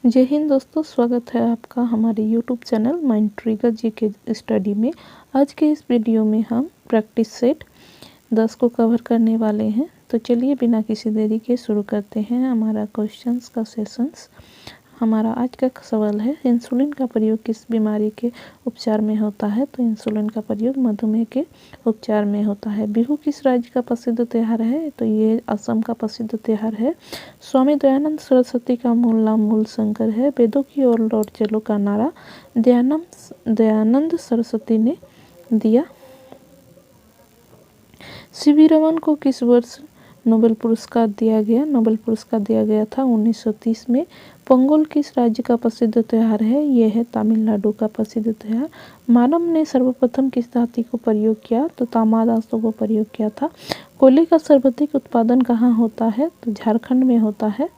जय हिंद दोस्तों, स्वागत है आपका हमारे YouTube channel mind trigger GK study में। आज के इस वीडियो में हम प्रैक्टिस सेट 10 को कवर करने वाले हैं। तो चलिए बिना किसी देरी के शुरू करते हैं हमारा क्वेश्चंस का सेशंस। हमारा आज का सवाल है, इंसुलिन का प्रयोग किस बीमारी के उपचार में होता है? तो इंसुलिन का प्रयोग मधुमेह के उपचार में होता है। बिहू किस राज्य का प्रसिद्ध त्यौहार है? तो ये असम का प्रसिद्ध त्यौहार है। स्वामी दयानंद सरस्वती का मूल नाम मूल शंकर है। वेदों की ओर लौट चलो का नारा दयानंद सरस्वती ने दिया। सीवी रमन को किस वर्ष नोबेल पुरस्कार दिया गया? नोबेल पुरस्कार दिया गया था 1930 में। पोंगल किस राज्य का प्रसिद्ध त्यौहार है? यह है तमिलनाडु का प्रसिद्ध त्यौहार। मानव ने सर्वप्रथम किस धातु को प्रयोग किया? तो तांबा धातु को प्रयोग किया था। कोयले का सर्वाधिक उत्पादन कहाँ होता है? तो झारखंड में होता है।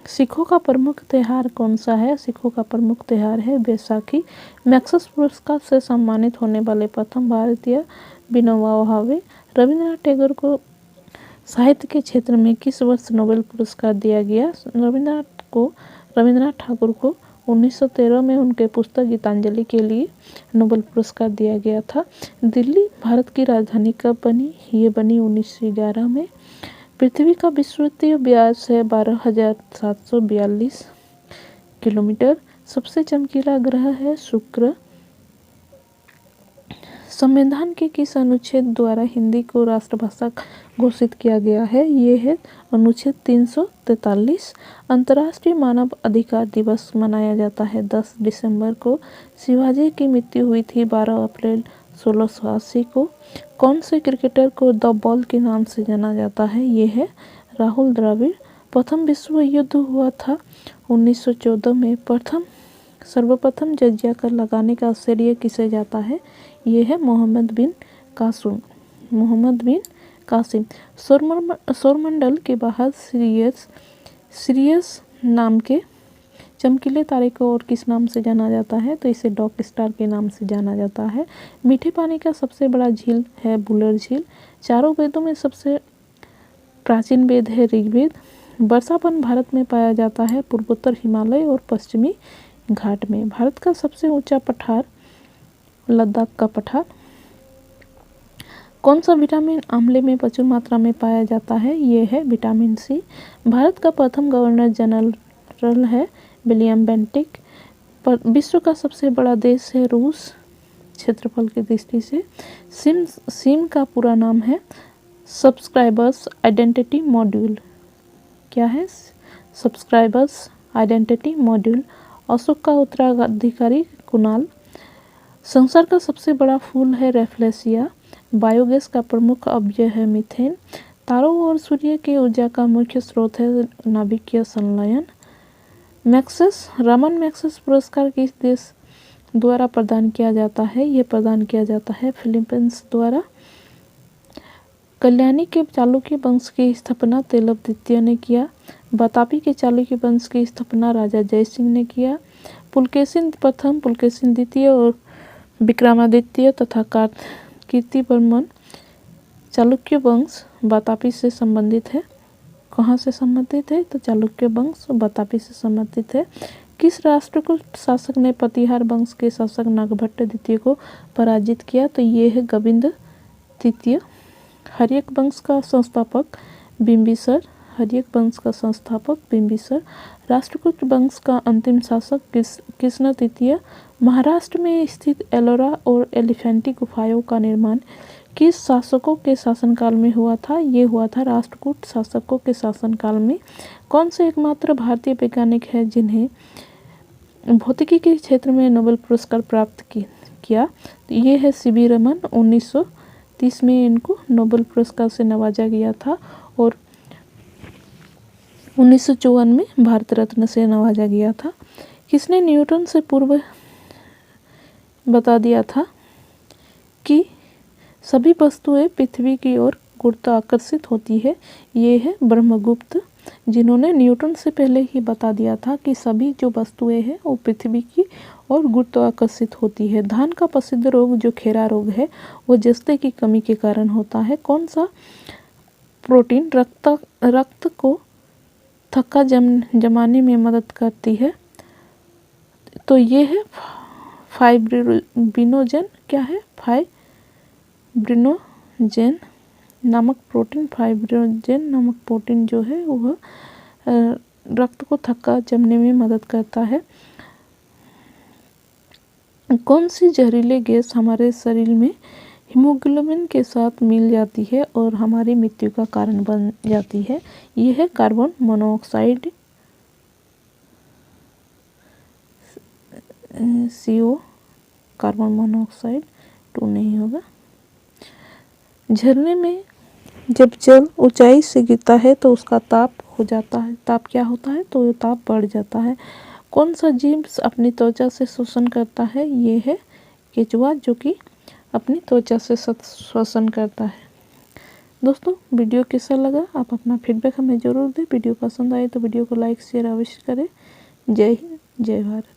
सिखों का प्रमुख त्यौहार कौन सा है? सिखों का प्रमुख त्यौहार है बैसाखी। मैक्सस पुरस्कार से सम्मानित होने वाले प्रथम भारतीय विनोबा भावे। रविंद्रनाथ टैगोर को साहित्य के क्षेत्र में किस वर्ष नोबेल पुरस्कार दिया गया? रविंद्रनाथ ठाकुर को 1913 में उनके पुस्तक गीतांजलि के लिए नोबेल पुरस्कार दिया गया था। दिल्ली भारत की राजधानी कब बनी? ये बनी 1911 में। पृथ्वी का विषुवतीय व्यास है 12,742 किलोमीटर। सबसे चमकीला ग्रह है शुक्र। संविधान के किस अनुच्छेद द्वारा हिंदी को राष्ट्रभाषा घोषित किया गया है? ये है अनुच्छेद 343। अंतर्राष्ट्रीय मानव अधिकार दिवस मनाया जाता है 10 दिसंबर को। शिवाजी की मृत्यु हुई थी 12 अप्रैल 1680 को। कौन से क्रिकेटर को द बॉल के नाम से जाना जाता है? ये है राहुल द्रविड़। प्रथम विश्व युद्ध हुआ था 1914 में। सर्वप्रथम जजिया कर लगाने का श्रेय किसे जाता है? ये है मोहम्मद बिन कासिम। सौरमंडल के बाहर सीरियस नाम के चमकीले तारे को और किस नाम से जाना जाता है? तो इसे डॉग स्टार के नाम से जाना जाता है। मीठे पानी का सबसे बड़ा झील है बुलर झील। चारों वेदों में सबसे प्राचीन वेद है ऋग्वेद। वर्षावन भारत में पाया जाता है पूर्वोत्तर हिमालय और पश्चिमी घाट में। भारत का सबसे ऊंचा पठार लद्दाख का पठार। कौन सा विटामिन आंवले में प्रचुर मात्रा में पाया जाता है? ये है विटामिन सी। भारत का प्रथम गवर्नर जनरल है विलियम बेंटिक। विश्व का सबसे बड़ा देश है रूस क्षेत्रफल की दृष्टि से। सिम का पूरा नाम है सब्सक्राइबर्स आइडेंटिटी मॉड्यूल। क्या है? Subscribers identity module. अशोक का उत्तराधिकारी कुणाल। संसार का सबसे बड़ा फूल है रेफ्लेसिया। बायोगैस का प्रमुख अपव्यय है मीथेन। तारों और सूर्य के ऊर्जा का मुख्य स्रोत है नाभिकीय संलयन। रमन मैग्सेसे पुरस्कार किस देश द्वारा प्रदान किया जाता है? ये प्रदान किया जाता है फिलीपींस द्वारा। कल्याणी के चालुक्य वंश की स्थापना तेलव द्वितीय ने किया। बतापी के चालुक्य वंश की स्थापना राजा जय सिंह ने किया। पुलकेशिन प्रथम, पुलकेशिन द्वितीय और विक्रमादित्य तथा कीर्तिवर्मन चालुक्य वंश बतापी से संबंधित है। कहाँ से संबंधित है? तो चालुक्य वंश बतापी से संबंधित है। किस राष्ट्रकूट शासक ने प्रतिहार वंश के शासक नागभट्ट द्वितीय को पराजित किया? तो ये है गोविंद तृतीय। हर्यक वंश का संस्थापक बिंबिसर। राष्ट्रकूट वंश का अंतिम शासक कृष्ण तृतीय। महाराष्ट्र में स्थित एलोरा और एलिफेंटी गुफाओं का निर्माण किस शासकों के शासनकाल में हुआ था? ये हुआ था राष्ट्रकूट शासकों के शासनकाल में। कौन से एकमात्र भारतीय वैज्ञानिक है जिन्हें भौतिकी के क्षेत्र में नोबेल पुरस्कार प्राप्त किया? तो ये है सीवी रमन। 1930 में इनको नोबेल पुरस्कार से नवाजा गया था और 1954 में भारत रत्न से नवाजा गया था। किसने न्यूटन से पूर्व बता दिया था कि सभी वस्तुएं पृथ्वी की ओर गुरुत्वाकर्षित होती है? ये है ब्रह्मगुप्त, जिन्होंने न्यूटन से पहले ही बता दिया था कि सभी जो वस्तुएं हैं वो पृथ्वी की ओर गुरुत्वाकर्षित होती है। धान का प्रसिद्ध रोग जो खेरा रोग है वो जस्ते की कमी के कारण होता है। कौन सा प्रोटीन रक्त को थक्का जमाने में मदद करती है। तो ये है फाइब्रिनोजेन। क्या है? फाइब्रिनोजेन नामक प्रोटीन। फाइब्रिनोजेन नामक प्रोटीन जो है वह रक्त को थक्का जमने में मदद करता है। कौन सी जहरीली गैस हमारे शरीर में हीमोग्लोबिन के साथ मिल जाती है और हमारी मृत्यु का कारण बन जाती है? यह है carbon monoxide, CO, carbon monoxide 2 नहीं होगा। झरने में जब जल ऊंचाई से गिरता है तो उसका ताप हो जाता है। ताप क्या होता है? तो ताप बढ़ जाता है। कौन सा जीव अपनी त्वचा से शोषण करता है? ये है केंचुआ, जो कि अपनी त्वचा से श्वसन करता है। दोस्तों, वीडियो कैसा लगा? आप अपना फीडबैक हमें ज़रूर दें। वीडियो पसंद आए तो वीडियो को लाइक शेयर अवश्य करें। जय हिंद, जय भारत।